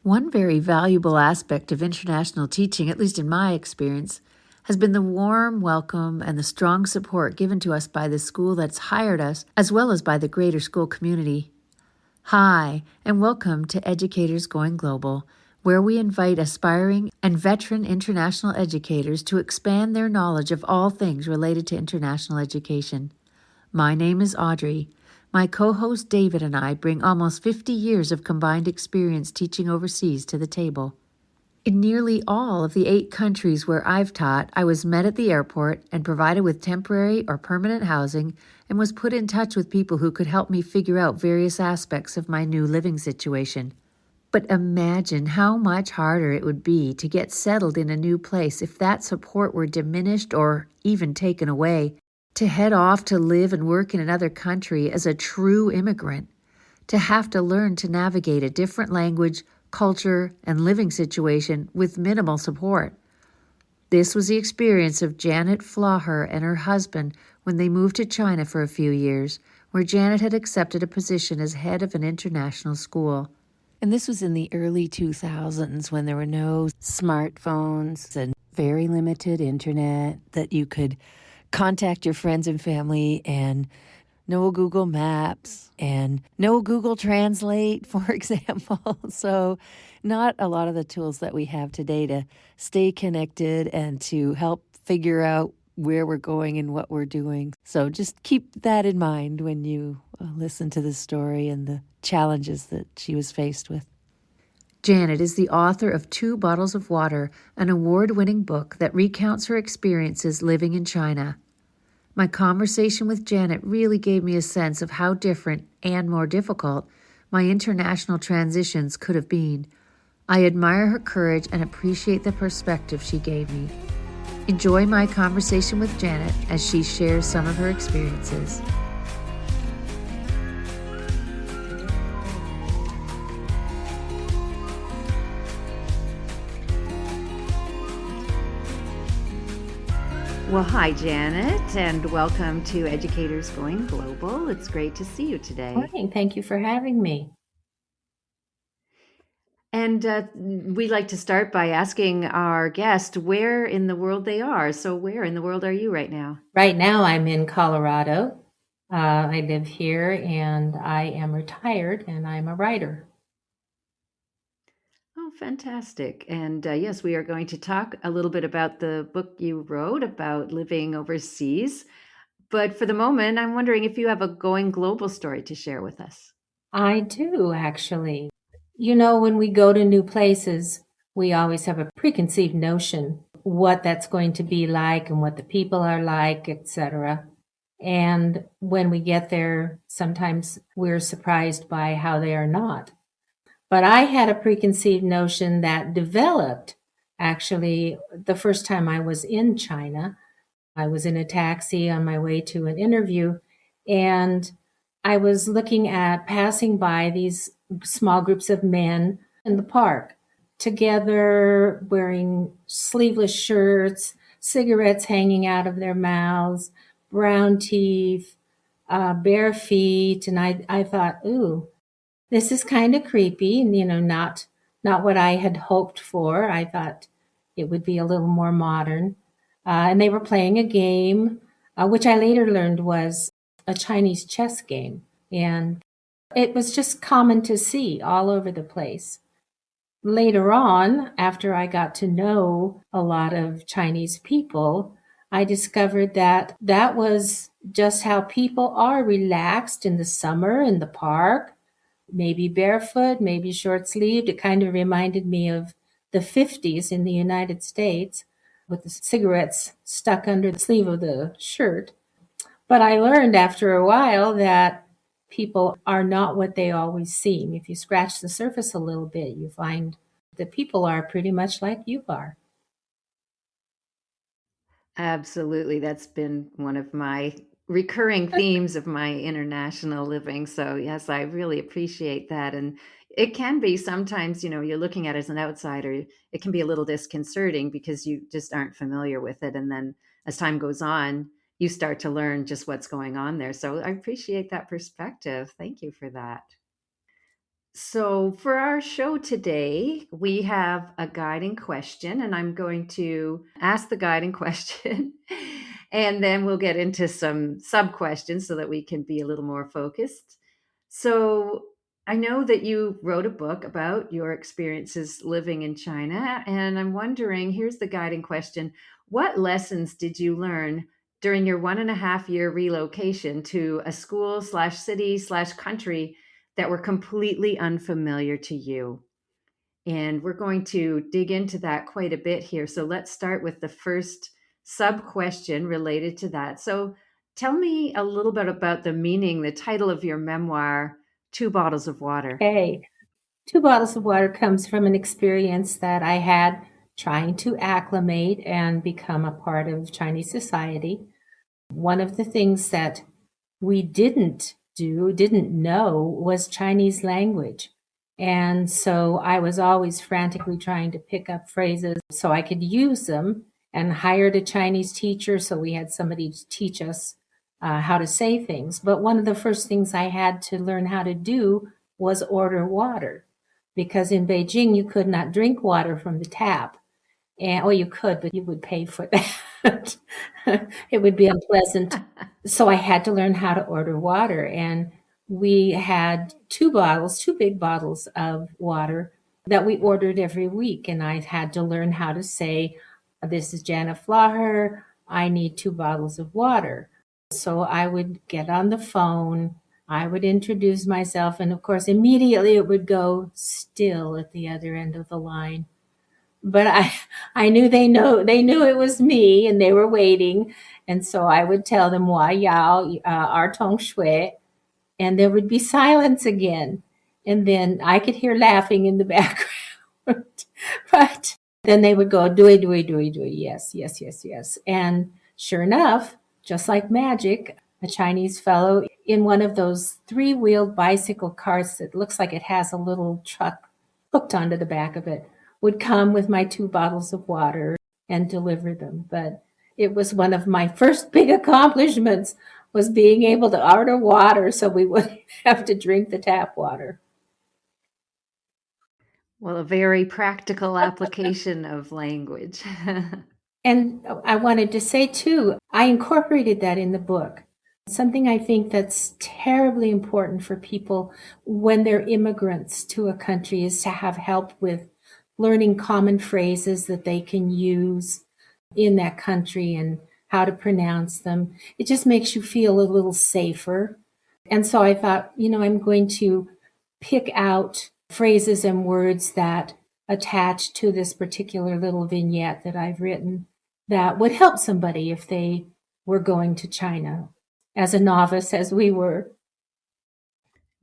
One very valuable aspect of international teaching, at least in my experience, has been the warm welcome and the strong support given to us by the school that's hired us, as well as by the greater school community. Hi, and welcome to Educators Going Global, where we invite aspiring and veteran international educators to expand their knowledge of all things related to international education. My name is Audrey. My co-host David and I bring almost 50 years of combined experience teaching overseas to the table. In nearly all of the 8 countries where I've taught, I was met at the airport and provided with temporary or permanent housing and was put in touch with people who could help me figure out various aspects of my new living situation. But imagine how much harder it would be to get settled in a new place if that support were diminished or even taken away. To head off to live and work in another country as a true immigrant, to have to learn to navigate a different language, culture, and living situation with minimal support. This was the experience of Janet Flaugher and her husband when they moved to China for a few years, where Janet had accepted a position as head of an international school. And this was in the early 2000s when there were no smartphones and very limited internet that you could contact your friends and family, and no Google Maps and no Google Translate, for example. So not a lot of the tools that we have today to stay connected and to help figure out where we're going and what we're doing. So just keep that in mind when you listen to this story and the challenges that she was faced with. Janet is the author of 2 Bottles of Water, an award-winning book that recounts her experiences living in China. My conversation with Janet really gave me a sense of how different and more difficult my international transitions could have been. I admire her courage and appreciate the perspective she gave me. Enjoy my conversation with Janet as she shares some of her experiences. Well, hi, Janet, and welcome to Educators Going Global. It's great to see you today. Morning. Thank you for having me. And we like to start by asking our guest where in the world they are. So where in the world are you right now? Right now, I'm in Colorado. I live here and I am retired and I'm a writer. Oh, fantastic. And yes, we are going to talk a little bit about the book you wrote about living overseas. But for the moment, I'm wondering if you have a going global story to share with us. I do, actually. You know, when we go to new places, we always have a preconceived notion what that's going to be like and what the people are like, etc. And when we get there, sometimes we're surprised by how they are not. But I had a preconceived notion that developed actually the first time I was in China. I was in a taxi on my way to an interview, and I was looking at passing by these small groups of men in the park, together wearing sleeveless shirts, cigarettes hanging out of their mouths, brown teeth, bare feet. And I thought, ooh, this is kind of creepy, and not what I had hoped for. I thought it would be a little more modern. And they were playing a game, which I later learned was a Chinese chess game. And it was just common to see all over the place. Later on, after I got to know a lot of Chinese people, I discovered that that was just how people are relaxed in the summer in the park, maybe barefoot, maybe short sleeved. It kind of reminded me of the 50s in the United States with the cigarettes stuck under the sleeve of the shirt. But I learned after a while that people are not what they always seem. If you scratch the surface a little bit, you find that people are pretty much like you are. Absolutely. That's been one of my recurring themes of my international living. So, yes, I really appreciate that. And it can be sometimes, you're looking at it as an outsider, it can be a little disconcerting because you just aren't familiar with it. And then as time goes on, you start to learn just what's going on there. So, I appreciate that perspective. Thank you for that. So, for our show today, we have a guiding question, and I'm going to ask the guiding question, and then we'll get into some sub questions so that we can be a little more focused. So, I know that you wrote a book about your experiences living in China, and I'm wondering, here's the guiding question. What lessons did you learn during your 1.5 year relocation to a school slash city slash country that were completely unfamiliar to you? And we're going to dig into that quite a bit here. So let's start with the first sub question related to that. So tell me a little bit about the meaning, the title of your memoir, Two Bottles of Water. Okay. Two bottles of water comes from an experience that I had trying to acclimate and become a part of Chinese society. One of the things that we didn't know, was Chinese language. And so I was always frantically trying to pick up phrases so I could use them, and hired a Chinese teacher so we had somebody to teach us how to say things. But one of the first things I had to learn how to do was order water, because in Beijing you could not drink water from the tap. And, or you could, but you would pay for that. It would be unpleasant. So I had to learn how to order water. And we had two big bottles of water that we ordered every week. And I had to learn how to say, "This is Janet Flaugher. I need 2 bottles of water." So I would get on the phone. I would introduce myself. And of course, immediately it would go still at the other end of the line. But I knew they knew it was me, and they were waiting. And so I would tell them, "Wa yao, our tong shui," and there would be silence again. And then I could hear laughing in the background. But then they would go, "Dui, dui, dui, dui, yes, yes, yes, yes." And sure enough, just like magic, a Chinese fellow in one of those 3-wheeled bicycle carts that looks like it has a little truck hooked onto the back of it would come with my 2 bottles of water and deliver them. But it was one of my first big accomplishments, was being able to order water so we wouldn't have to drink the tap water. Well, a very practical application of language. And I wanted to say too, I incorporated that in the book. Something I think that's terribly important for people when they're immigrants to a country is to have help with learning common phrases that they can use in that country and how to pronounce them. It just makes you feel a little safer. And so I thought, I'm going to pick out phrases and words that attach to this particular little vignette that I've written that would help somebody if they were going to China as a novice, as we were.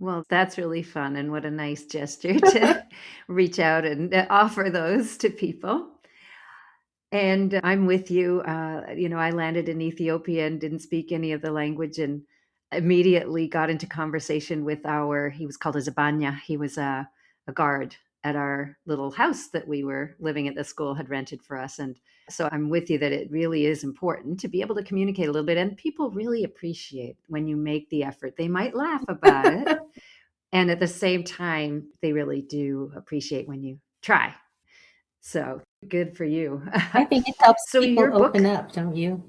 Well, that's really fun, and what a nice gesture to reach out and offer those to people. And I'm with you. I landed in Ethiopia and didn't speak any of the language, and immediately got into conversation with he was called a Zabanya. He was a guard at our little house that we were living at, the school had rented for us. And so I'm with you that it really is important to be able to communicate a little bit. And people really appreciate when you make the effort. They might laugh about it. And at the same time, they really do appreciate when you try. So good for you. I think it helps So people your book, open up, don't you?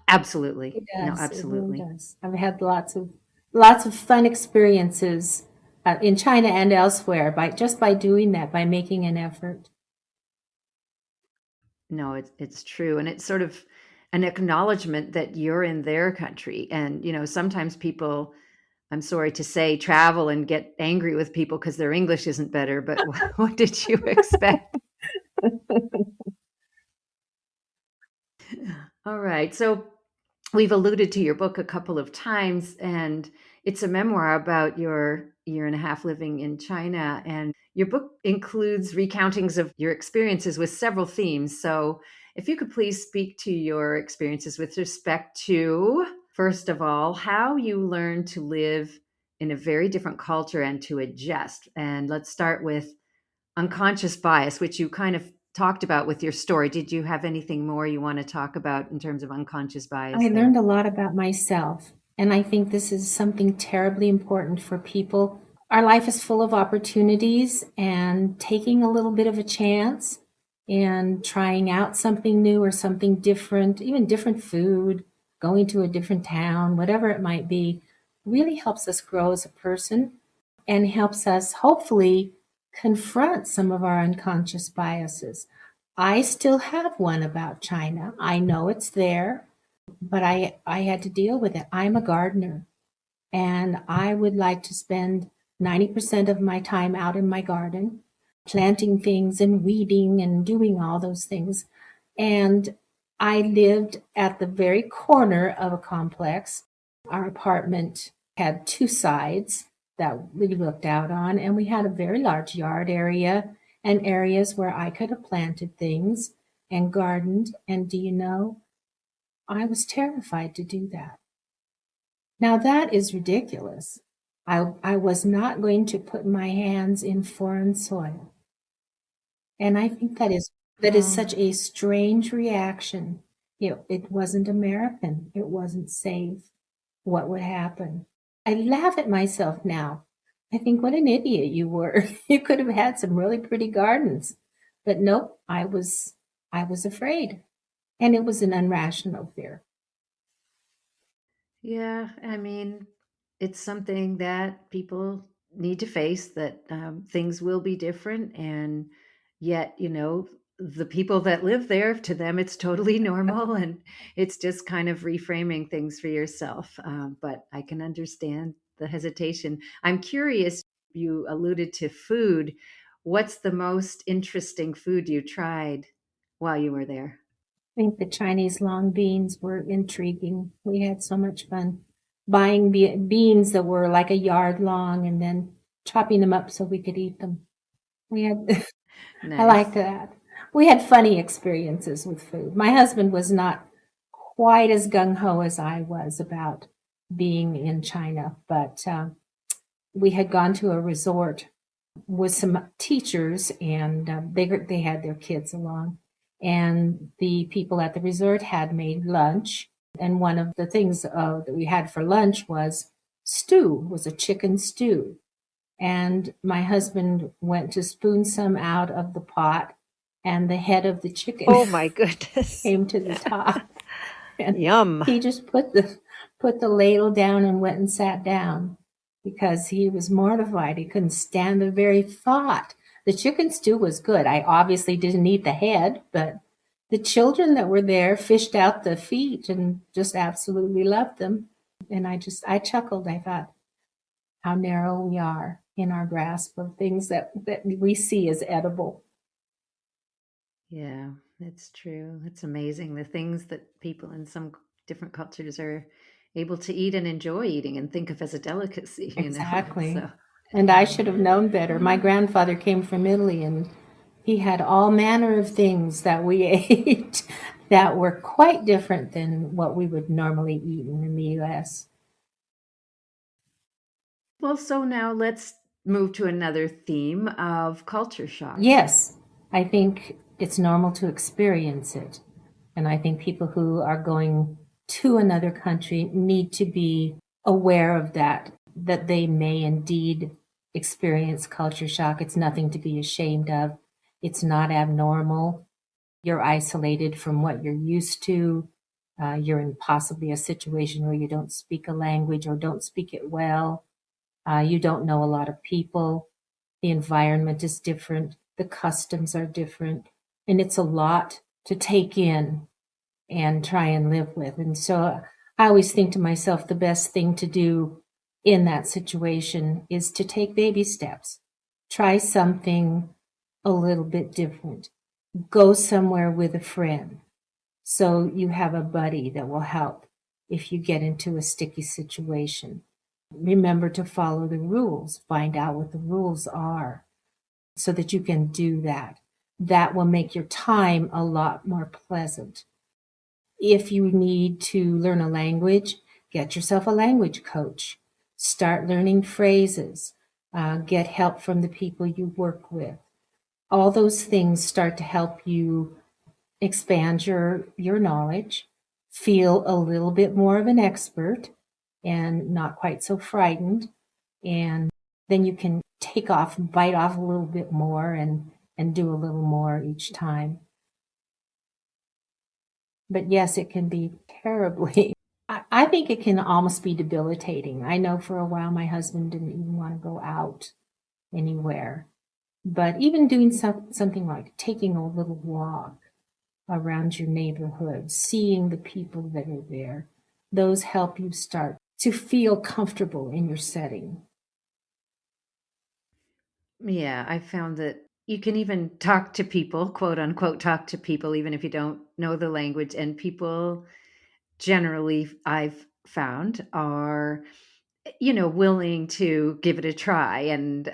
absolutely. It No, does. It really absolutely. does. I've had lots of fun experiences in China and elsewhere by doing that, by making an effort. No, it's true. And it's sort of an acknowledgement that you're in their country. And, sometimes people, I'm sorry to say, travel and get angry with people because their English isn't better. But what did you expect? All right. So we've alluded to your book a couple of times, and it's a memoir about your 1.5 years living in China. And your book includes recountings of your experiences with several themes. So if you could please speak to your experiences with respect to, first of all, how you learned to live in a very different culture and to adjust. And let's start with unconscious bias, which you kind of talked about with your story. Did you have anything more you want to talk about in terms of unconscious bias I there? learned a lot about myself, and I think this is something terribly important for people our life is full of opportunities, and taking a little bit of a chance and trying out something new or something different, even different food, going to a different town, whatever it might be, really helps us grow as a person and helps us hopefully confront some of our unconscious biases. I still have one about China. I know it's there, but I had to deal with it. I'm a gardener, and I would like to spend 90% of my time out in my garden, planting things and weeding and doing all those things. And I lived at the very corner of a complex. Our apartment had two sides that we looked out on, and we had a very large yard area and areas where I could have planted things and gardened. And do you know, I was terrified to do that. Now that is ridiculous. I was not going to put my hands in foreign soil. And I think that is Well, such a strange reaction. It wasn't American. It wasn't safe. What would happen? I laugh at myself now. I think what an idiot you were. You could have had some really pretty gardens. But nope, I was afraid. And it was an irrational fear. yeah, I mean, it's something that people need to face that things will be different. And yet, the people that live there, to them, it's totally normal. And it's just kind of reframing things for yourself. But I can understand the hesitation. I'm curious, you alluded to food. What's the most interesting food you tried while you were there? I think the Chinese long beans were intriguing. We had so much fun buying beans that were like a yard long and then chopping them up so we could eat them. We had, I liked Nice. that. We had funny experiences with food. My husband was not quite as gung ho as I was about being in China, but we had gone to a resort with some teachers, and they had their kids along, and the people at the resort had made lunch, and one of the things that we had for lunch was a chicken stew, and my husband went to spoon some out of the pot, and the head of the chicken Oh my goodness. came to the top, and Yum. he just put the ladle down and went and sat down because he was mortified. He couldn't stand the very thought. The chicken stew was good. I obviously didn't eat the head, but the children that were there fished out the feet and just absolutely loved them. And I chuckled. I thought how narrow we are in our grasp of things that we see as edible. Yeah, it's true. It's amazing the things that people in some different cultures are able to eat and enjoy eating and think of as a delicacy, Exactly. So, And I should have known better. My grandfather came from Italy, and he had all manner of things that we ate that were quite different than what we would normally eat in the US. well, so now let's move to another theme of culture shock. Yes, I think it's normal to experience it. And I think people who are going to another country need to be aware of that they may indeed experience culture shock. It's nothing to be ashamed of. It's not abnormal. You're isolated from what you're used to. You're in possibly a situation where you don't speak a language or don't speak it well. You don't know a lot of people. The environment is different. The customs are different. And it's a lot to take in and try and live with. And so I always think to myself, the best thing to do in that situation is to take baby steps. Try something a little bit different. Go somewhere with a friend so you have a buddy that will help if you get into a sticky situation. Remember to follow the rules, find out what the rules are so that you can do that. That will make your time a lot more pleasant. If you need to learn a language, get yourself a language coach. Start learning phrases. Get help from the people you work with. All those things start to help you expand your knowledge, feel a little bit more of an expert and not quite so frightened, and then you can take off and bite off a little bit more and do a little more each time. But yes, it can be terribly. I think it can almost be debilitating. I know for a while my husband didn't even want to go out anywhere. But even doing something like taking a little walk around your neighborhood, seeing the people that are there, those help you start to feel comfortable in your setting. Yeah, I found that you can even talk to people, quote unquote, talk to people, even if you don't know the language. And people generally, I've found, are, willing to give it a try and,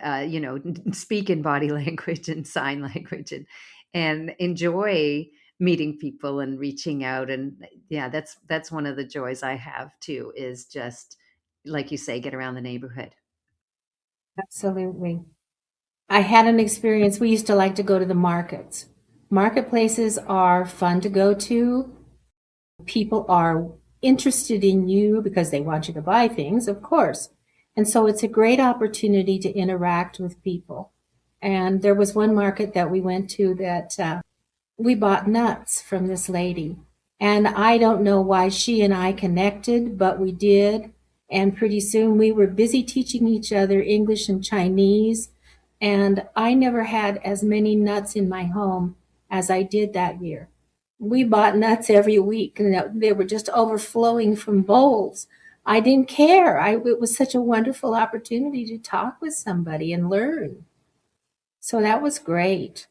speak in body language and sign language and enjoy meeting people and reaching out. And yeah, that's one of the joys I have too, is just, like you say, get around the neighborhood. Absolutely. I had an experience. We used to like to go to the markets. Marketplaces are fun to go to. People are interested in you because they want you to buy things, of course. And so it's a great opportunity to interact with people. And there was one market that we went to that we bought nuts from this lady. And I don't know why she and I connected, but we did. And pretty soon we were busy teaching each other English and Chinese. And I never had as many nuts in my home as I did that year. We bought nuts every week, and they were just overflowing from bowls. I didn't care. It was such a wonderful opportunity to talk with somebody and learn. So that was great.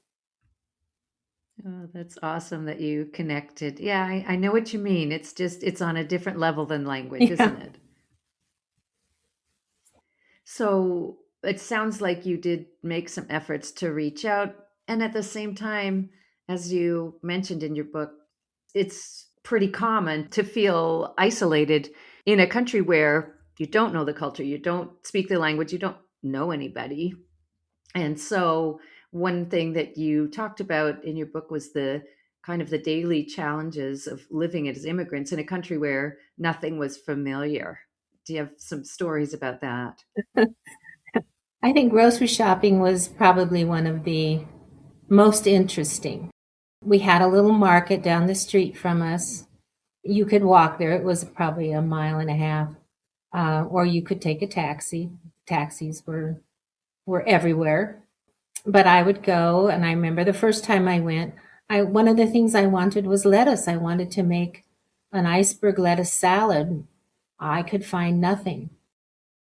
Oh, that's awesome that you connected. Yeah, I know what you mean. It's just, it's on a different level than language, Yeah. isn't it? So it sounds like you did make some efforts to reach out. And at the same time, as you mentioned in your book, it's pretty common to feel isolated in a country where you don't know the culture, you don't speak the language, you don't know anybody. And so, one thing that you talked about in your book was the kind of the daily challenges of living as immigrants in a country where nothing was familiar. Do you have some stories about that? I think grocery shopping was probably one of the most interesting. We had a little market down the street from us. You could walk there. It was probably a mile and a half, or you could take a taxi. Taxis were everywhere, but I would go. And I remember the first time I went, one of the things I wanted was lettuce. I wanted to make an iceberg lettuce salad. I could find nothing.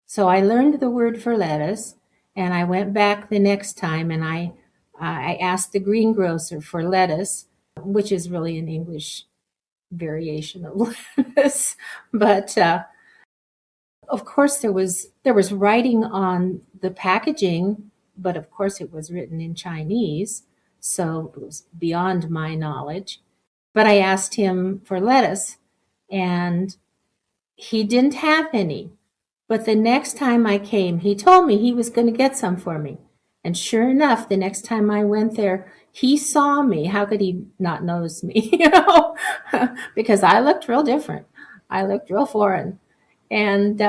So I learned the word for lettuce, and I went back the next time and I asked the greengrocer for lettuce, which is really an English variation of lettuce. But of course, there was writing on the packaging, but of course it was written in Chinese, so it was beyond my knowledge. But I asked him for lettuce, and he didn't have any. But the next time I came, he told me he was going to get some for me. And sure enough, the next time I went there, he saw me. How could he not notice me? Because I looked real different. I looked real foreign. And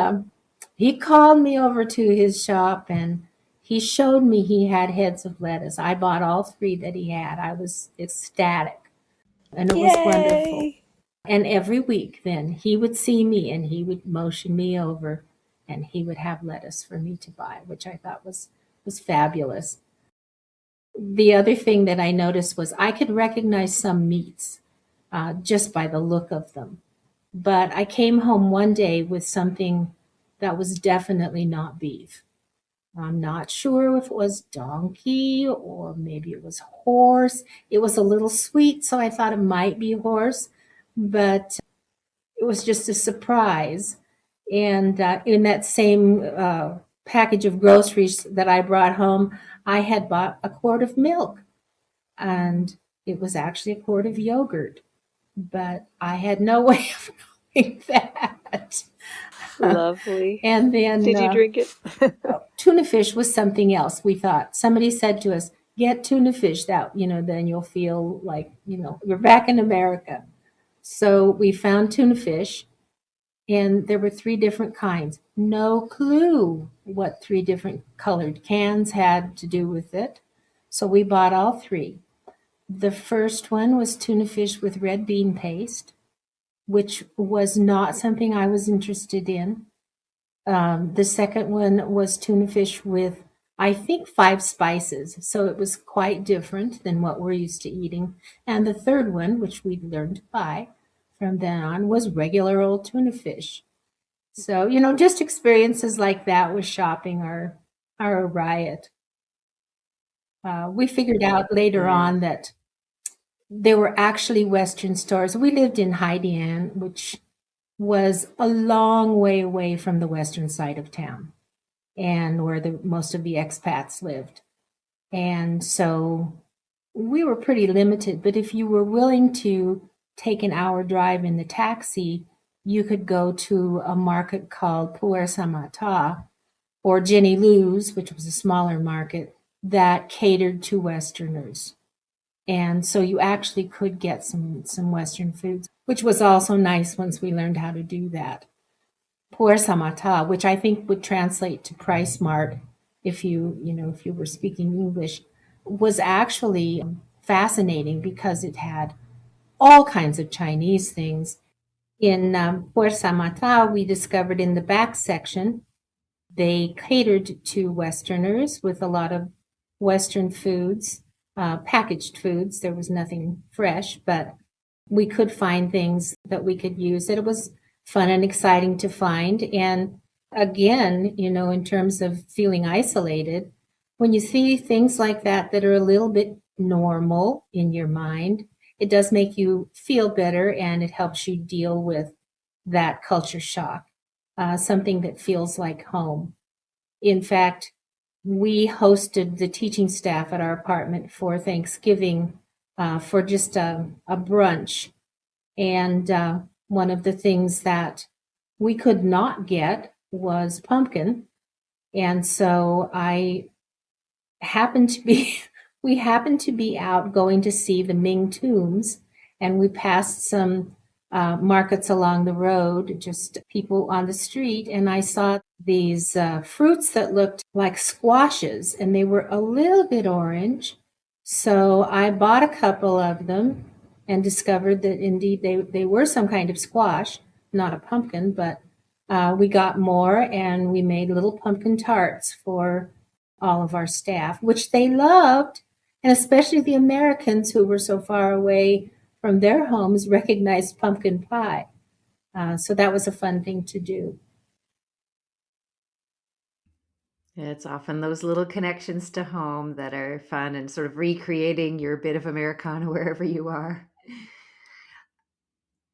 he called me over to his shop and he showed me he had heads of lettuce. I bought all three that he had. I was ecstatic and it was wonderful. Yay! And every week then he would see me and he would motion me over and he would have lettuce for me to buy, which I thought was fabulous. The other thing that I noticed was I could recognize some meats just by the look of them. But I came home one day with something that was definitely not beef. I'm not sure if it was donkey or maybe it was horse. It was a little sweet, so I thought it might be horse, but it was just a surprise. And in that same package of groceries that I brought home, I had bought a quart of milk, and it was actually a quart of yogurt, but I had no way of knowing that. Lovely. And then Did you drink it? tuna fish was something else. We thought somebody said to us, "Get tuna fish. That then you'll feel like you're back in America." So we found tuna fish, And there were three different kinds. No clue what three different colored cans had to do with it. So we bought all three. The first one was tuna fish with red bean paste, which was not something I was interested in. The second one was tuna fish with, I think, 5 spices. So it was quite different than what we're used to eating. And the third one, which we learned to buy from then on, was regular old tuna fish. So, just experiences like that with shopping are a riot. We figured out later Yeah. on that there were actually Western stores. We lived in Haidian, which was a long way away from the western side of town and where most of the expats lived. And so we were pretty limited, but if you were willing to take an hour drive in the taxi, you could go to a market called Puer Samata or Jenny Lou's, which was a smaller market that catered to Westerners. And so you actually could get some Western foods, which was also nice once we learned how to do that. Puer Samata, which I think would translate to Price Mart if you were speaking English, was actually fascinating because it had all kinds of Chinese things. In Puer Samata, we discovered in the back section they catered to Westerners with a lot of Western foods, packaged foods. There was nothing fresh, but we could find things that we could use. That it was fun and exciting to find. And again, in terms of feeling isolated, when you see things like that are a little bit normal in your mind, it does make you feel better and it helps you deal with that culture shock, something that feels like home. In fact, we hosted the teaching staff at our apartment for Thanksgiving for just a brunch. And one of the things that we could not get was pumpkin. And so we happened to be out going to see the Ming tombs, and we passed some markets along the road, just people on the street, and I saw these fruits that looked like squashes, and they were a little bit orange. So I bought a couple of them and discovered that indeed they were some kind of squash, not a pumpkin, but we got more and we made little pumpkin tarts for all of our staff, which they loved. And especially the Americans who were so far away from their homes recognized pumpkin pie. So that was a fun thing to do. It's often those little connections to home that are fun and sort of recreating your bit of Americana wherever you are.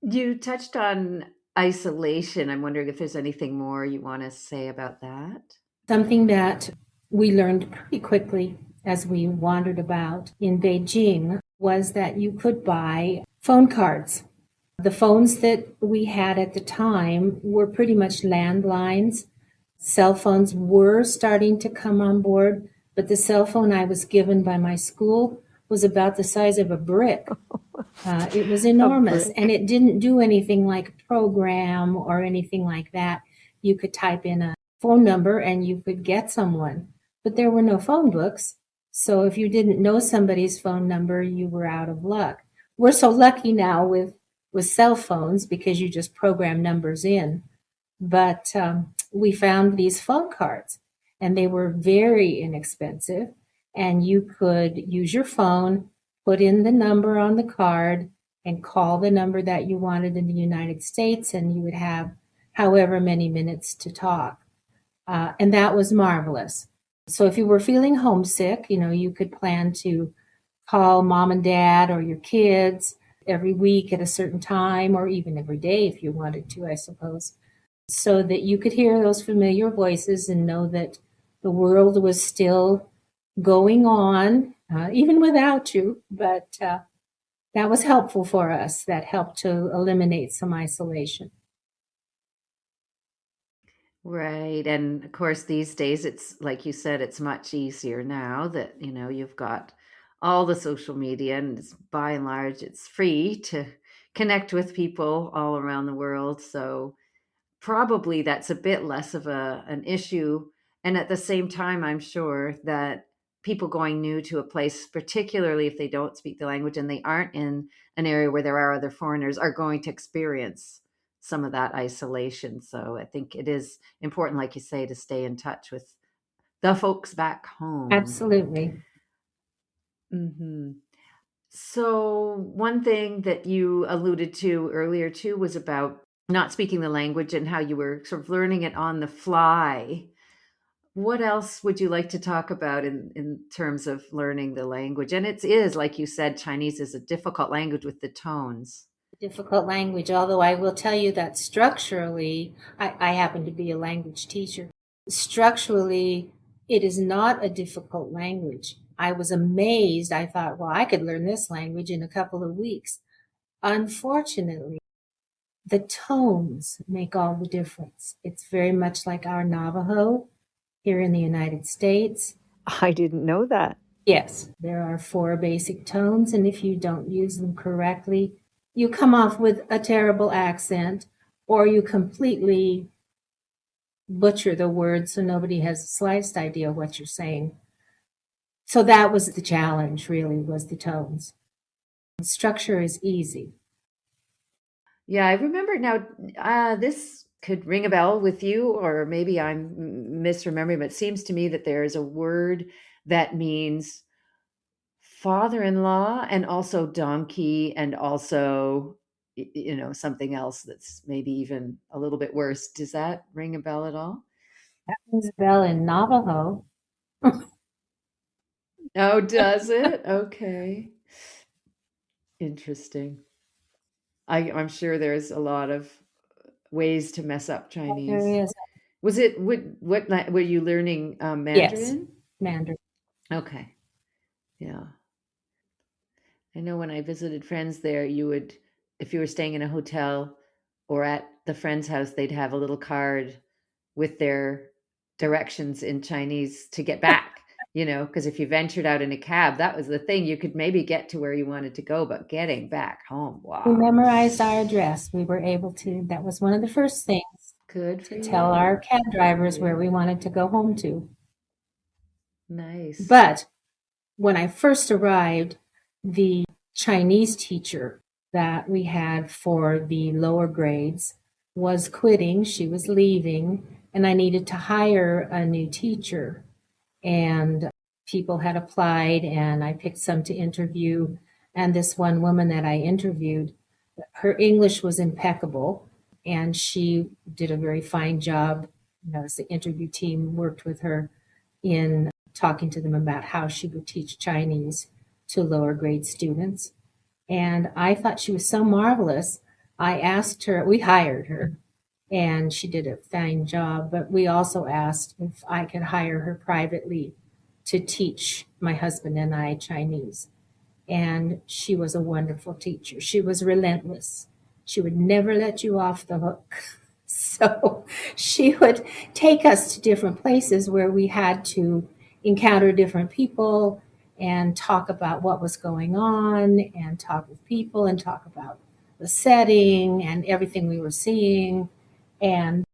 You touched on isolation. I'm wondering if there's anything more you want to say about that. Something that we learned pretty quickly as we wandered about in Beijing was that you could buy phone cards. The phones that we had at the time were pretty much landlines. Cell phones were starting to come on board, but the cell phone I was given by my school was about the size of a brick. It was enormous, and it didn't do anything like a program or anything like that. You could type in a phone number and you could get someone, but there were no phone books. So if you didn't know somebody's phone number, you were out of luck. We're so lucky now with cell phones because you just program numbers in. But we found these phone cards, and they were very inexpensive. And you could use your phone, put in the number on the card, and call the number that you wanted in the United States, and you would have however many minutes to talk. And that was marvelous. So if you were feeling homesick, you could plan to call mom and dad or your kids every week at a certain time, or even every day if you wanted to, I suppose, so that you could hear those familiar voices and know that the world was still going on, even without you. But that was helpful for us. That helped to eliminate some isolation. Right. And of course, these days, it's like you said, it's much easier now that, you've got all the social media and it's by and large, it's free to connect with people all around the world. So probably that's a bit less of an issue. And at the same time, I'm sure that people going new to a place, particularly if they don't speak the language and they aren't in an area where there are other foreigners, are going to experience some of that isolation. So I think it is important, like you say, to stay in touch with the folks back home. Absolutely. Hmm. So, one thing that you alluded to earlier too was about not speaking the language and how you were sort of learning it on the fly. What else would you like to talk about in terms of learning the language? And it is, like you said, Chinese is a difficult language with the tones. Difficult language, although I will tell you that structurally, I happen to be a language teacher. Structurally, it is not a difficult language. I was amazed. I thought, well, I could learn this language in a couple of weeks. Unfortunately, the tones make all the difference. It's very much like our Navajo here in the United States. I didn't know that. Yes, there are 4 basic tones, and if you don't use them correctly, you come off with a terrible accent, or you completely butcher the word so nobody has the slightest idea what you're saying. So that was the challenge, really, was the tones. The structure is easy. Yeah, I remember now. This could ring a bell with you, or maybe I'm misremembering, but it seems to me that there is a word that means father-in-law and also donkey and also something else that's maybe even a little bit worse. Does that ring a bell at all? That rings a bell in Navajo. Oh, does it? Okay. Interesting. I'm sure there's a lot of ways to mess up There Chinese. is. Was it were you learning Yes, Mandarin? Mandarin. Okay. Yeah. I know when I visited friends there, if you were staying in a hotel or at the friend's house, they'd have a little card with their directions in Chinese to get back, because if you ventured out in a cab, that was the thing. You could maybe get to where you wanted to go, but getting back home, We wow. memorized our address. We were able to, that was one of the first things, Good for to tell you. our cab drivers where Yeah. we wanted to go home to. Nice. But when I first arrived, the Chinese teacher that we had for the lower grades was quitting. She was leaving, and I needed to hire a new teacher. And people had applied, and I picked some to interview. And this one woman that I interviewed, her English was impeccable, and she did a very fine job. As the interview team worked with her in talking to them about how she would teach Chinese to lower grade students. And I thought she was so marvelous. I asked her, we hired her, and she did a fine job, but we also asked if I could hire her privately to teach my husband and I Chinese. And she was a wonderful teacher. She was relentless. She would never let you off the hook. So she would take us to different places where we had to encounter different people and talk about what was going on and talk with people and talk about the setting and everything we were seeing. And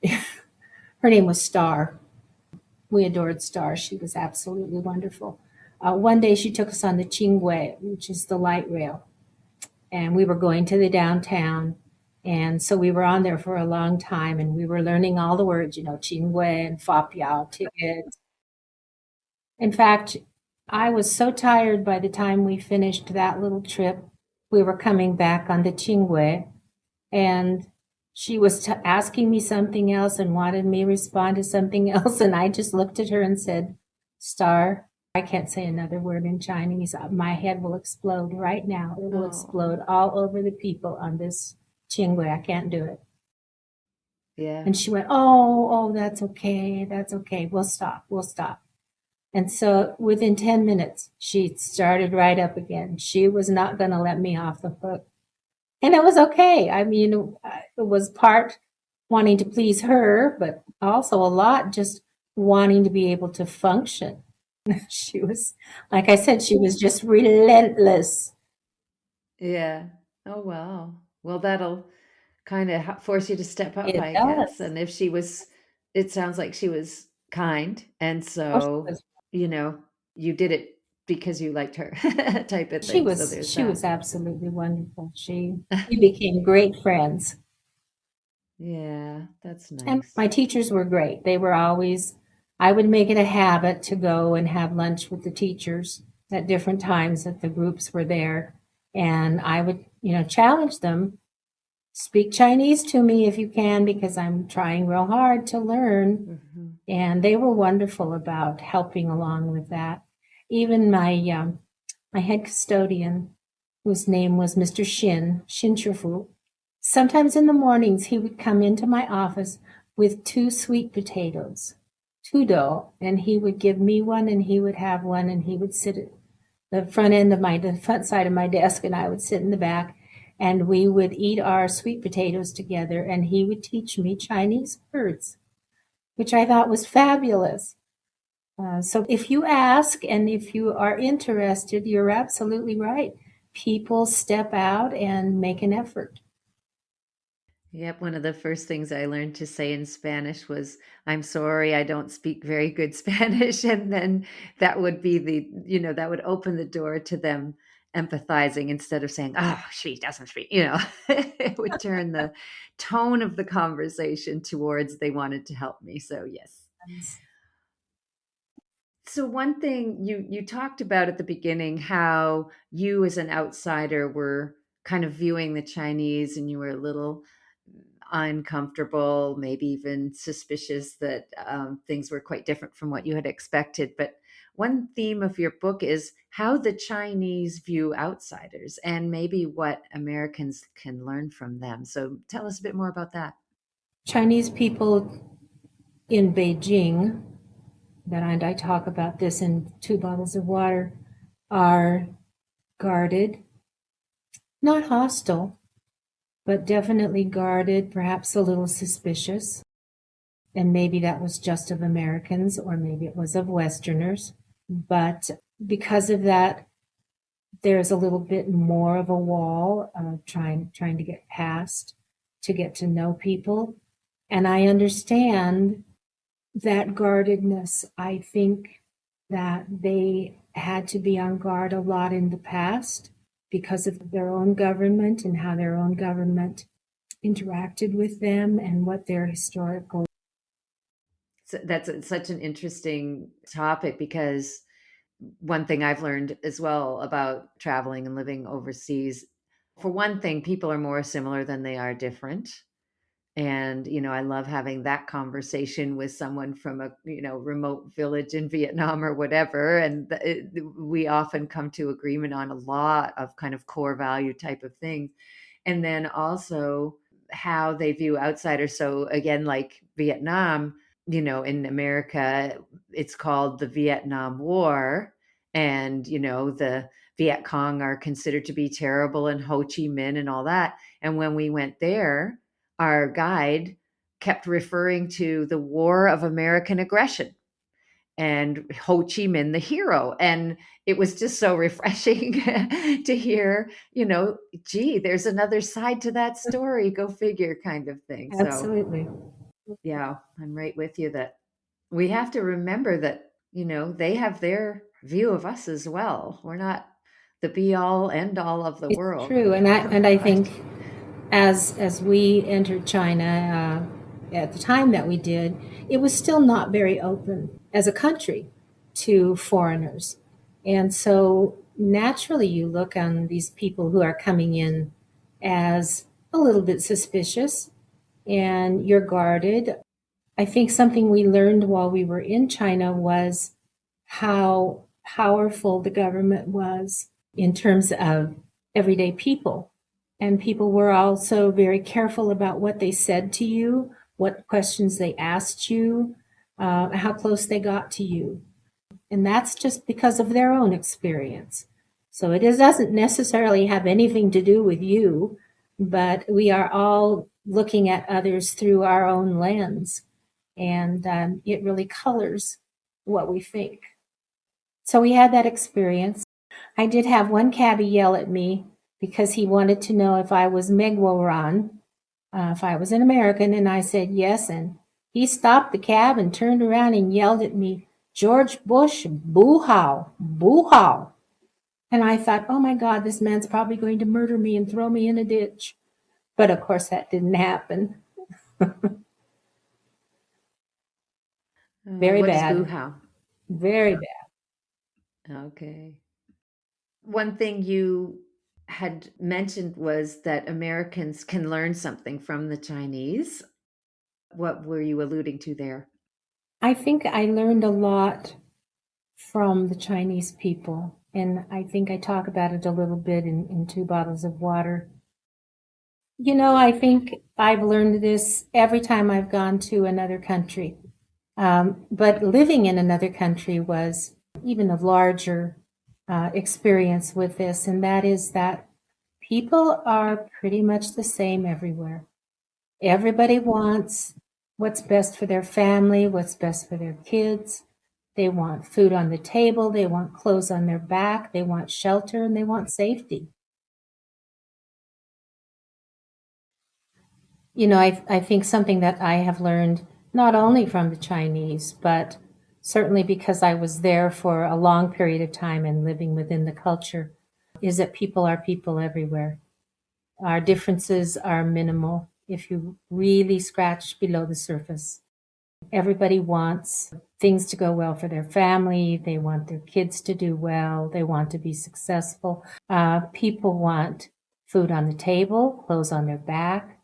her name was Star. We adored Star. She was absolutely wonderful. One day she took us on the Qingwei, which is the light rail, and we were going to the downtown. And so we were on there for a long time, and we were learning all the words, Qingwei and Fapiao ticket. In fact, I was so tired by the time we finished that little trip. We were coming back on the Qingwei, and she was asking me something else and wanted me to respond to something else. And I just looked at her and said, Star, I can't say another word in Chinese. My head will explode right now. It will explode all over the people on this Qingwei. I can't do it. Yeah. And she went, oh, that's okay. That's okay. We'll stop. We'll stop. And so within 10 minutes, she started right up again. She was not going to let me off the hook. And it was okay. I mean, it was part wanting to please her, but also a lot just wanting to be able to function. She was, like I said, she was just relentless. Yeah. Oh, wow. Well, that'll kind of force you to step up, It I guess. does. And if she was, it sounds like she was kind. And Oh, she so, was you know, you did it because you liked her type of she thing. So was there's she that. was absolutely wonderful. We became great friends. Yeah, that's And nice. my teachers were great. They were always, I would make it a habit to go and have lunch with the teachers at different times that the groups were there. And I would, challenge them, speak Chinese to me if you can, because I'm trying real hard to learn. Hmm. And they were wonderful about helping along with that. Even my head custodian, whose name was Mr. Shin Shifu, sometimes in the mornings he would come into my office with two sweet potatoes, tudo, and he would give me one and he would have one and he would sit at the front side of my desk and I would sit in the back and we would eat our sweet potatoes together and he would teach me Chinese words, which I thought was fabulous. So if you ask and if you are interested, you're absolutely right. People step out and make an effort. Yep, one of the first things I learned to say in Spanish was, "I'm sorry, I don't speak very good Spanish." And then that would be that would open the door to them empathizing instead of saying, "Oh, she doesn't speak," it would turn the tone of the conversation towards they wanted to help me. So, yes. So one thing you talked about at the beginning, how you as an outsider were kind of viewing the Chinese and you were a little uncomfortable, maybe even suspicious that things were quite different from what you had expected. But one theme of your book is how the Chinese view outsiders and maybe what Americans can learn from them. So tell us a bit more about that. Chinese people in Beijing, and I talk about this in Two Bottles of Water, are guarded, not hostile, but definitely guarded, perhaps a little suspicious. And maybe that was just of Americans or maybe it was of Westerners. But because of that, there's a little bit more of a wall trying to get past to get to know people. And I understand that guardedness. I think that they had to be on guard a lot in the past because of their own government and how their own government interacted with them and what their historical. So such an interesting topic because one thing I've learned as well about traveling and living overseas, for one thing, people are more similar than they are different. And, I love having that conversation with someone from a, remote village in Vietnam or whatever. And we often come to agreement on a lot of kind of core value type of things. And then also how they view outsiders. So again, like Vietnam, in America, it's called the Vietnam War. And, the Viet Cong are considered to be terrible and Ho Chi Minh and all that. And when we went there, our guide kept referring to the War of American Aggression and Ho Chi Minh, the hero. And it was just so refreshing to hear, gee, there's another side to that story. Go figure, kind of thing. So, Absolutely. yeah, I'm right with you that we have to remember that, they have their view of us as well. We're not the be all end all of the It's world. true. And I think as we entered China at the time that we did, it was still not very open as a country to foreigners. And so naturally, you look on these people who are coming in as a little bit suspicious and you're guarded. I think something we learned while we were in China was how powerful the government was in terms of everyday people. And people were also very careful about what they said to you, what questions they asked you, how close they got to you. And that's just because of their own experience. So doesn't necessarily have anything to do with you, but we are all looking at others through our own lens. And it really colors what we think. So we had that experience. I did have one cabbie yell at me because he wanted to know if I was Megworan, if I was an American, and I said yes, and he stopped the cab and turned around and yelled at me, "George Bush, boo-how, boo-how." And I thought, oh my God, this man's probably going to murder me and throw me in a ditch. But of course that didn't happen. Very What is bad. boo-how? Very bad. Okay. One thing you had mentioned was that Americans can learn something from the Chinese. What were you alluding to there? I think I learned a lot from the Chinese people. And I think I talk about it a little bit in Two Bottles of Water. I think I've learned this every time I've gone to another country. But living in another country was even a larger experience with this, and that is that people are pretty much the same everywhere. Everybody wants what's best for their family, what's best for their kids. They want food on the table, they want clothes on their back, they want shelter, and they want safety. I think something that I have learned not only from the Chinese, but certainly because I was there for a long period of time and living within the culture, is that people are people everywhere. Our differences are minimal if you really scratch below the surface. Everybody wants things to go well for their family. They want their kids to do well. They want to be successful. People want food on the table, clothes on their back.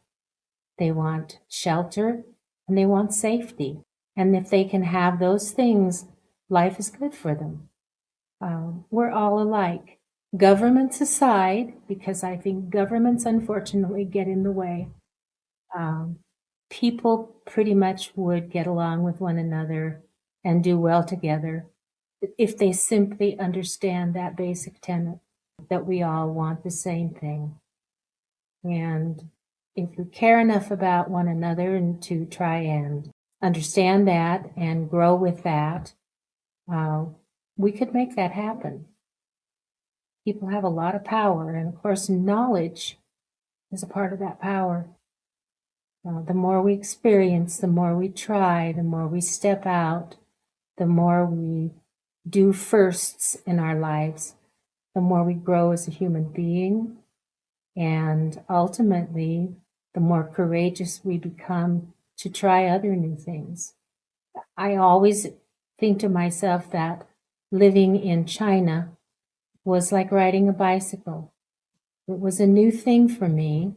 They want shelter and they want safety. And if they can have those things, life is good for them. We're all alike. Governments aside, because I think governments unfortunately get in the way, people pretty much would get along with one another and do well together if they simply understand that basic tenet that we all want the same thing. And if we care enough about one another and to try and understand that and grow with that, we could make that happen. People have a lot of power, and of course, knowledge is a part of that power. The more we experience, the more we try, the more we step out, the more we do firsts in our lives, the more we grow as a human being, and ultimately, the more courageous we become to try other new things. I always think to myself that living in China was like riding a bicycle. It was a new thing for me,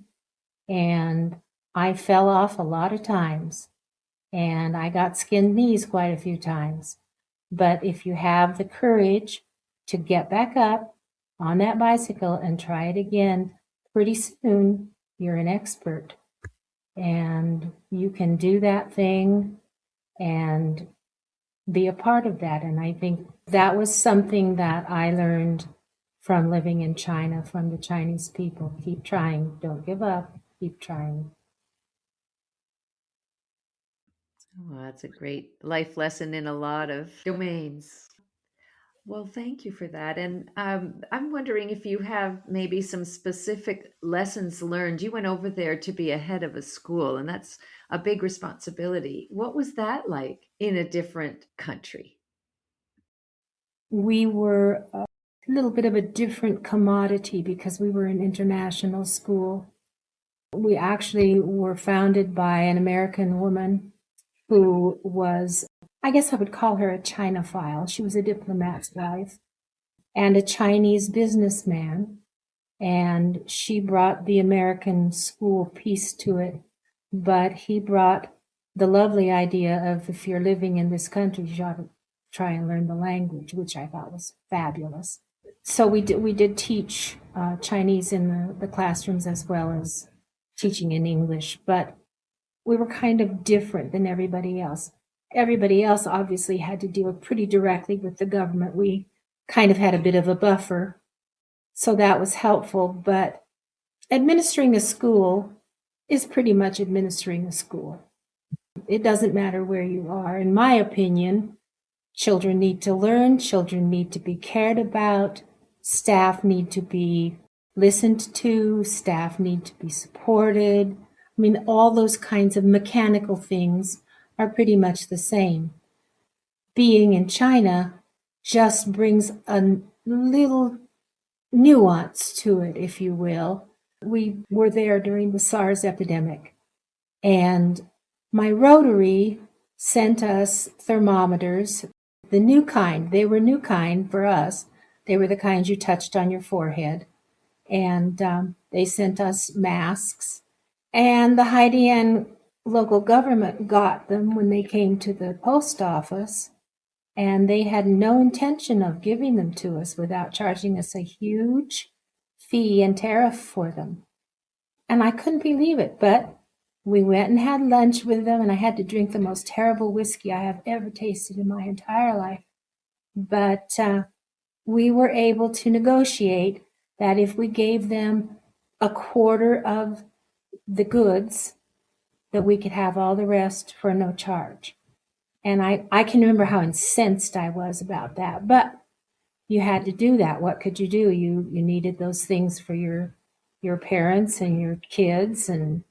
and I fell off a lot of times, and I got skinned knees quite a few times. But if you have the courage to get back up on that bicycle and try it again, pretty soon you're an expert. And you can do that thing and be a part of that. And I think that was something that I learned from living in China, from the Chinese people. Keep trying, don't give up, keep trying. Oh, that's a great life lesson in a lot of domains. Well, thank you for that. And I'm wondering if you have maybe some specific lessons learned. You went over there to be a head of a school, and that's a big responsibility. What was that like in a different country? We were a little bit of a different commodity because we were an international school. We actually were founded by an American woman who was, I guess I would call her a Chinophile. She was a diplomat's wife and a Chinese businessman. And she brought the American school piece to it. But he brought the lovely idea of if you're living in this country, you ought to try and learn the language, which I thought was fabulous. So we did teach Chinese in the classrooms as well as teaching in English, but we were kind of different than everybody else. Everybody else obviously had to deal pretty directly with the government. We kind of had a bit of a buffer, so that was helpful. But administering a school is pretty much administering a school. It doesn't matter where you are. In my opinion, children need to learn, children need to be cared about, staff need to be listened to, staff need to be supported. I mean, all those kinds of mechanical things are pretty much the same. Being in China just brings a little nuance to it, if you will. We were there during the SARS epidemic, and my Rotary sent us thermometers, the new kind. They were new kind for us. They were the kinds you touched on your forehead. And they sent us masks. And the Haidian local government got them when they came to the post office. And they had no intention of giving them to us without charging us a huge fee and tariff for them. And I couldn't believe it, but we went and had lunch with them, and I had to drink the most terrible whiskey I have ever tasted in my entire life. But we were able to negotiate that if we gave them a quarter of the goods, that we could have all the rest for no charge. And I can remember how incensed I was about that, but you had to do that. What could you do? You needed those things for your parents and your kids and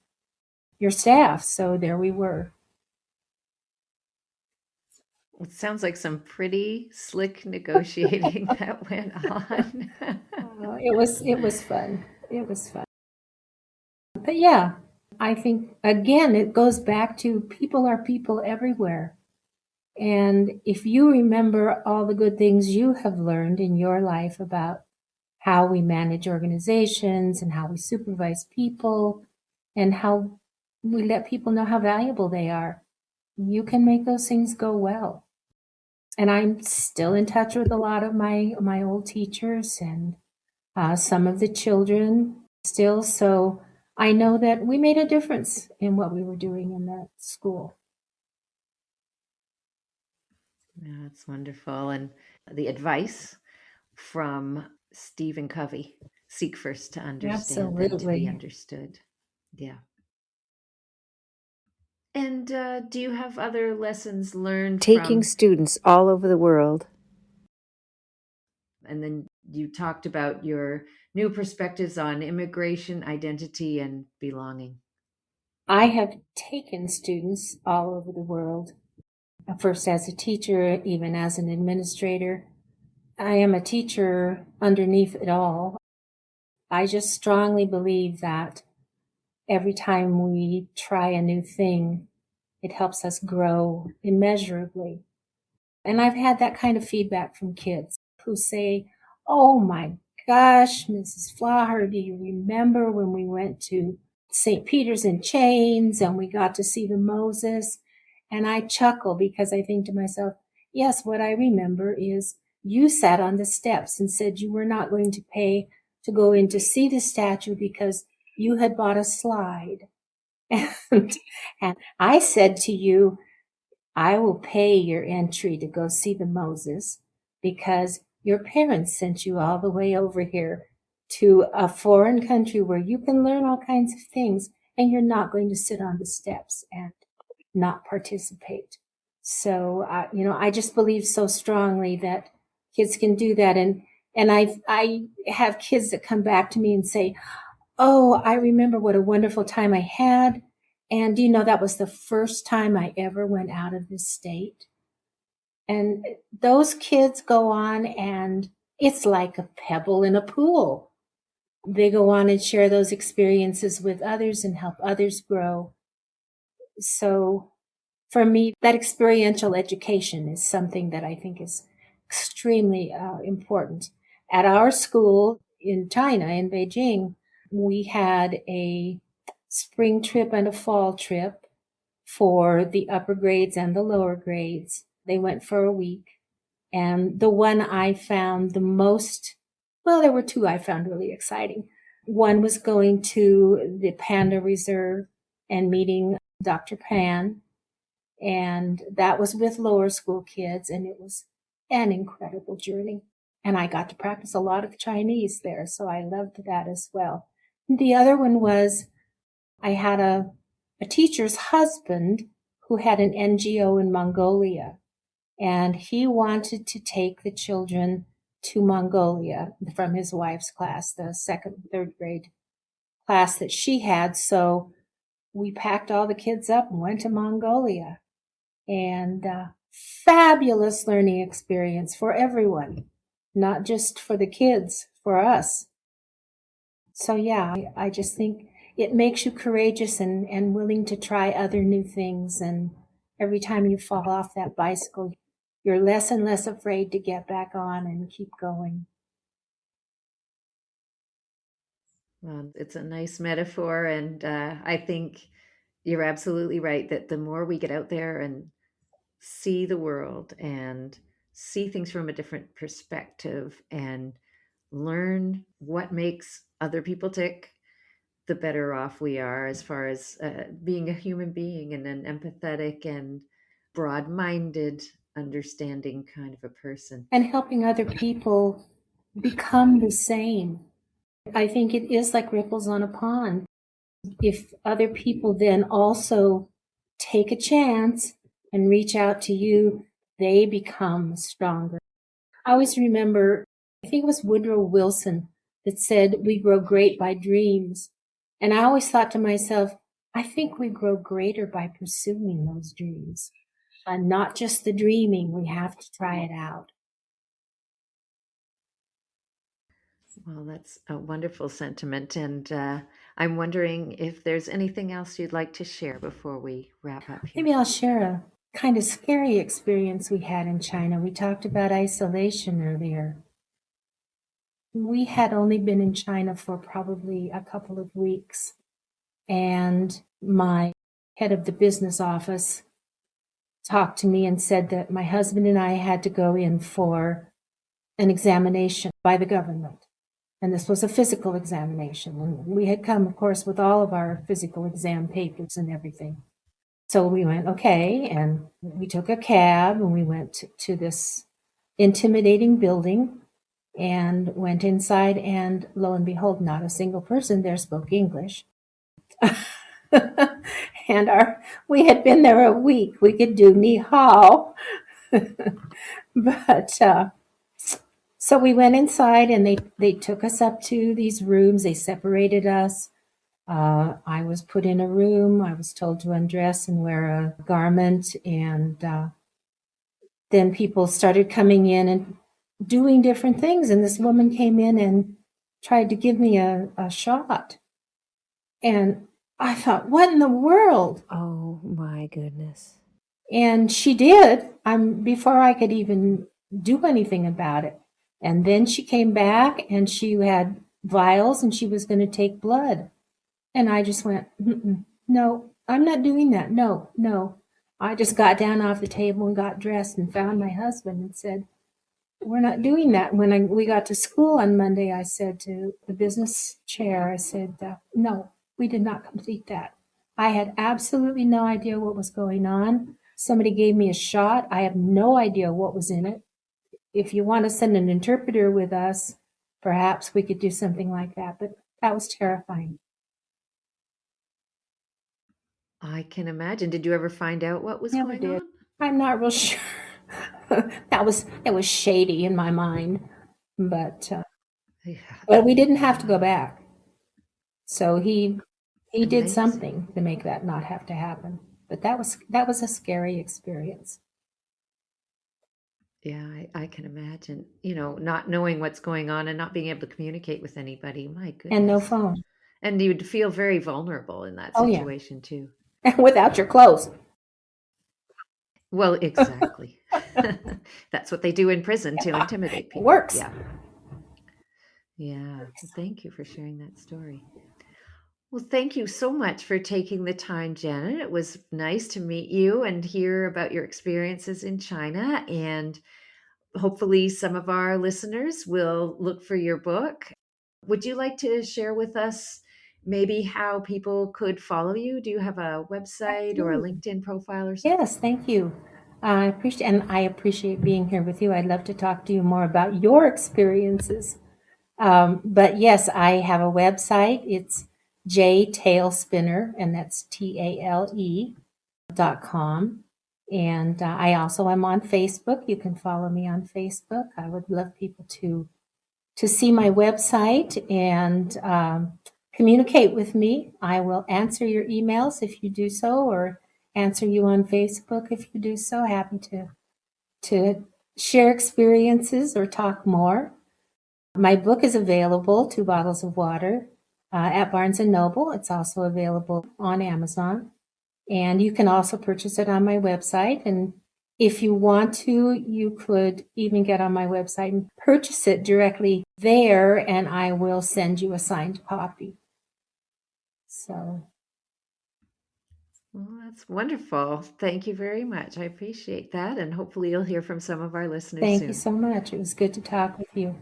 your staff. So there we were. It sounds like some pretty slick negotiating that went on. It was fun. It was fun. But yeah, I think again it goes back to people are people everywhere. And if you remember all the good things you have learned in your life about how we manage organizations and how we supervise people and how we let people know how valuable they are, you can make those things go well. And I'm still in touch with a lot of my old teachers and some of the children still. So I know that we made a difference in what we were doing in that school. Yeah, that's wonderful. And the advice from Stephen Covey, seek first to understand, then to be understood. Yeah. And do you have other lessons learned Taking from students all over the world. And then you talked about your new perspectives on immigration, identity, and belonging. I have taken students all over the world, first as a teacher, even as an administrator. I am a teacher underneath it all. I just strongly believe that every time we try a new thing, it helps us grow immeasurably. And I've had that kind of feedback from kids who say, "Oh my gosh, Mrs. Flaugher, do you remember when we went to St. Peter's in Chains and we got to see the Moses?" And I chuckle because I think to myself, yes, what I remember is you sat on the steps and said you were not going to pay to go in to see the statue because you had bought a slide. And I said to you, I will pay your entry to go see the Moses because your parents sent you all the way over here to a foreign country where you can learn all kinds of things and you're not going to sit on the steps and not participate. So, I just believe so strongly that kids can do that. And I have kids that come back to me and say, "Oh, I remember what a wonderful time I had. And that was the first time I ever went out of this state." And those kids go on and it's like a pebble in a pool. They go on and share those experiences with others and help others grow. So for me, that experiential education is something that I think is extremely important. At our school in China, in Beijing, we had a spring trip and a fall trip for the upper grades and the lower grades. They went for a week. And the one I found the most, well, there were two I found really exciting. One was going to the Panda Reserve and meeting Dr. Pan. And that was with lower school kids. And it was an incredible journey. And I got to practice a lot of Chinese there. So I loved that as well. The other one was I had a teacher's husband who had an NGO in Mongolia, and he wanted to take the children to Mongolia from his wife's class, the second, third grade class that she had. So we packed all the kids up and went to Mongolia. And fabulous learning experience for everyone, not just for the kids, for us. So yeah, I just think it makes you courageous and willing to try other new things. And every time you fall off that bicycle, you're less and less afraid to get back on and keep going. Well, it's a nice metaphor, and I think you're absolutely right that the more we get out there and see the world and see things from a different perspective and learn what makes other people tick, the better off we are as far as being a human being and an empathetic and broad-minded, understanding kind of a person. And helping other people become the same. I think it is like ripples on a pond. If other people then also take a chance and reach out to you, they become stronger. I always remember, I think it was Woodrow Wilson that said, we grow great by dreams. And I always thought to myself, I think we grow greater by pursuing those dreams. And not just the dreaming, we have to try it out. Well, that's a wonderful sentiment. And I'm wondering if there's anything else you'd like to share before we wrap up here. Maybe I'll share a kind of scary experience we had in China. We talked about isolation earlier. We had only been in China for probably a couple of weeks, and my head of the business office talked to me and said that my husband and I had to go in for an examination by the government. And this was a physical examination. And we had come, of course, with all of our physical exam papers and everything. So we went, okay, and we took a cab and we went to this intimidating building and went inside, and lo and behold, not a single person there spoke English. And we had been there a week. We could do ni hao. But so we went inside and they took us up to these rooms. They separated us. I was put in a room. I was told to undress and wear a garment. And then people started coming in and doing different things. And this woman came in and tried to give me a shot. And I thought, what in the world? Oh my goodness. And she did, before I could even do anything about it. And then she came back and she had vials and she was going to take blood. And I just went, no, I'm not doing that. No. I just got down off the table and got dressed and found my husband and said, we're not doing that. When we got to school on Monday, I said to the business chair, I said, no, we did not complete that. I had absolutely no idea what was going on. Somebody gave me a shot. I have no idea what was in it. If you want to send an interpreter with us, perhaps we could do something like that. But that was terrifying. I can imagine. Did you ever find out what was Never going did. on? I'm not real sure. It was shady in my mind, but we didn't have to go back. So he did Amazing. something to make that not have to happen. But that was a scary experience. Yeah, I can imagine. Not knowing what's going on and not being able to communicate with anybody. My goodness. And no phone. And you'd feel very vulnerable in that Oh, yeah. situation too. Without your clothes. Well, exactly. That's what they do in prison to intimidate people. It works. Yeah. Thank you for sharing that story. Well, thank you so much for taking the time, Janet. It was nice to meet you and hear about your experiences in China. And hopefully some of our listeners will look for your book. Would you like to share with us maybe how people could follow you? Do you have a website or a LinkedIn profile or something? Yes, thank you. I appreciate being here with you. I'd love to talk to you more about your experiences. But yes, I have a website. It's jtailspinner, and that's TALE.com. And I also am on Facebook. You can follow me on Facebook. I would love people to see my website and communicate with me. I will answer your emails if you do so, or answer you on Facebook if you do so. Happy to share experiences or talk more. My book is available, Two Bottles of Water, at Barnes & Noble. It's also available on Amazon. And you can also purchase it on my website. And if you want to, you could even get on my website and purchase it directly there, and I will send you a signed copy. So, Well, that's wonderful. Thank you very much. I appreciate that. And hopefully you'll hear from some of our listeners thank soon. you so much. It was good to talk with you.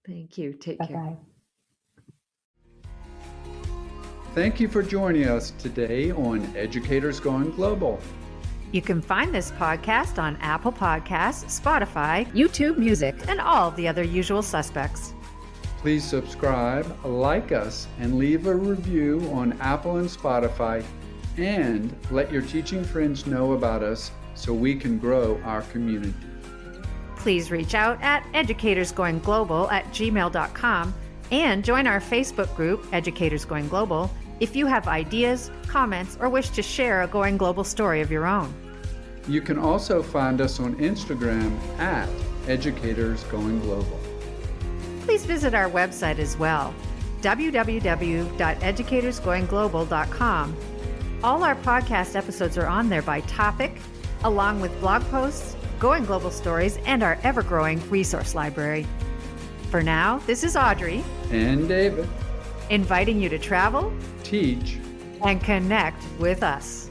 Thank you. Take care. Bye-bye. Thank you for joining us today on Educators Going Global. You can find this podcast on Apple Podcasts, Spotify, YouTube Music, and all the other usual suspects. Please subscribe, like us, and leave a review on Apple and Spotify, and let your teaching friends know about us so we can grow our community. Please reach out at educatorsgoingglobal@gmail.com and join our Facebook group, Educators Going Global, if you have ideas, comments, or wish to share a Going Global story of your own. You can also find us on Instagram at Educators Going Global. Please visit our website as well, www.educatorsgoingglobal.com. All our podcast episodes are on there by topic, along with blog posts, Going Global stories, and our ever-growing resource library. For now, this is Audrey, And David, inviting you to travel teach, and connect with us.